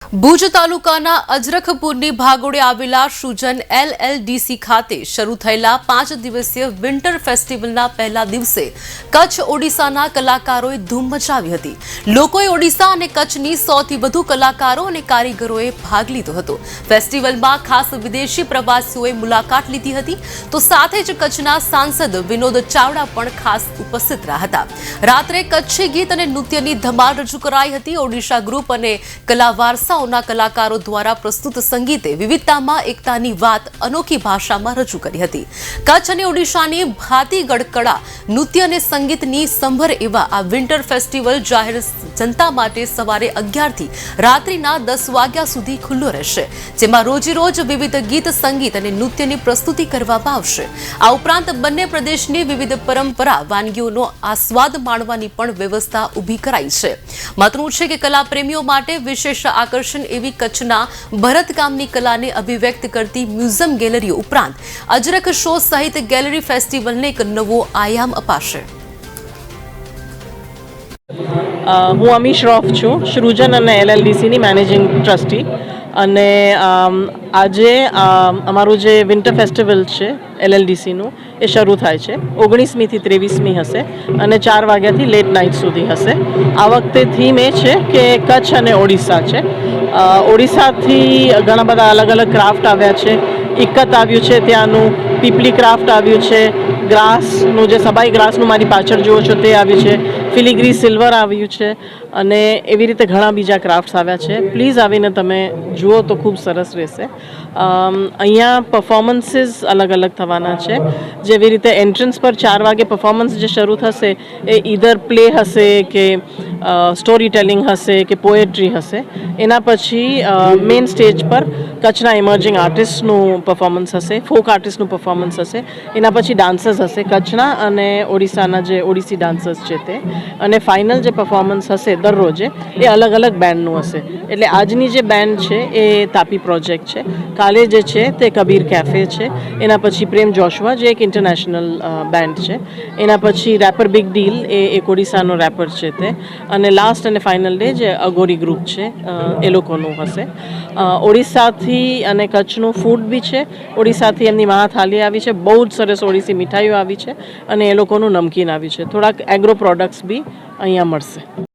ભુજ તાલુકાના અજરખપુરની ભાગોળે આવેલા સૃજન LLDC ખાતે શરૂ થયેલા 5 દિવસીય વિન્ટર ફેસ્ટિવલના પહેલા દિવસે કચ્છ ઓડિશાના કલાકારોએ ધૂમ મચાવી હતી। લોકોએ ઓડિશા અને કચ્છની 100થી વધુ કલાકારો અને કારીગરોએ ભાગ લીધો હતો। ફેસ્ટિવલમાં ખાસ વિદેશી પ્રવાસીઓએ મુલાકાત લીધી હતી તો સાથે જ કચ્છના સાંસદ વિનોદ ચાવડા પણ ખાસ ઉપસ્થિત રહ્યા હતા। રાત્રે કચ્છી ગીત અને નૃત્યની ધમાલ રજૂ કરાઈ હતી। ઓડિશા ગ્રુપ અને કલા વારસાઓના કલાકારો દ્વારા પ્રસ્તુત સંગીતે વિવિધતામાં એકતાની વાત અનોખી ભાષામાં રજૂ કરી હતી। કચ્છ અને ઓડિશાની ભાતીગળ કળા નૃત્ય અને સંગીતની સંભર એવા આ વિન્ટર ફેસ્ટિવલ જાહેર જનતા માટે સવારે 11 થી રાત્રિના 10 વાગ્યા સુધી ખુલ્લો રહેશે, જેમાં રોજેરોજ વિવિધ ગીત સંગીત અને નૃત્યની પ્રસ્તુતિ કરવામાં આવશે। આ ઉપરાંત બંને પ્રદેશની વિવિધ પરંપરા વાનગીઓનો આસ્વાદ માણવાની પણ વ્યવસ્થા ઊભી કરાઈ છે। મહત્વનું છે કે કલા પ્રેમીઓ માટે વિશેષ આકર્ષણ એવી કચ્છના ભરતકામની કલાને અભિવ્યક્ત કરતી મ્યુઝિયમ ગેલેરીઓ ઉપરાંત અજરખ શો સહિત ગેલેરી ફેસ્ટિવલને એક નવો આયામ અપાશે। હું અમીશ રોફ છું, સૃજન અને LLDCની મેનેજિંગ ટ્રસ્ટી, અને આજે અમારું જે વિન્ટર ફેસ્ટિવલ છે LLDCનું એ શરૂ થાય છે। 19મી થી 23મી હશે અને 4 વાગ્યાથી લેટ નાઇટ સુધી હશે। આ વખતે થીમ એ છે કે કચ્છ અને ઓડિશા છે। ઓડિશાથી ઘણા બધા અલગ અલગ ક્રાફ્ટ આવ્યા છે। ઇક્કત આવ્યું છે, ત્યાંનું પીપલી ક્રાફ્ટ આવ્યું છે, ગ્રાસનું જે સબાઈ ગ્રાસનું મારી પાછળ જુઓ છો તે આવ્યું છે, ફિલિગ્રી સિલ્વર આવ્યું છે, અને એવી રીતે ઘણા બીજા ક્રાફ્ટ્સ આવ્યા છે। પ્લીઝ આવીને તમે જુઓ તો ખૂબ સરસ રહેશે। અહીંયા પરફોર્મન્સીસ અલગ અલગ થવાના છે। જેવી રીતે એન્ટ્રન્સ પર 4 વાગે પરફોર્મન્સ જે શરૂ થશે એ ઈધર પ્લે હશે કે સ્ટોરી ટેલિંગ હશે કે પોએટ્રી હશે। એના પછી મેઇન સ્ટેજ પર કચ્છના ઇમર્જિંગ આર્ટિસ્ટનું પરફોર્મન્સ હશે, ફોક આર્ટિસ્ટનું પરફોર્મન્સ હશે। એના પછી ડાન્સર્સ હશે, કચ્છના અને ઓડિશાના જે ઓડિસી ડાન્સર્સ છે તે, અને ફાઇનલ જે પરફોર્મન્સ હશે દરરોજે એ અલગ અલગ બેન્ડનું હશે। એટલે આજની જે બેન્ડ છે એ તાપી પ્રોજેક્ટ છે, કાલે જે છે તે કબીર કેફે છે, એના પછી પ્રેમ જોશવા જે એક ઇન્ટરનેશનલ બેન્ડ છે, એના પછી રેપર બિગ ડીલ એ એક ઓડિશાનો રેપર છે તે, અને લાસ્ટ અને ફાઇનલ ડે જે અગોરી ગ્રુપ છે એ લોકોનું હશે। ઓડિશાથી અને કચ્છનું ફૂડ બી છે। ઓડિશાથી એમની મહાથાલી આવી છે, બહુ જ સરસ ઓડિસી મીઠાઈઓ આવી છે, અને એ લોકોનું નમકીન આવી છે। થોડાક એગ્રો પ્રોડક્ટ્સ બી અહીંયા મળશે।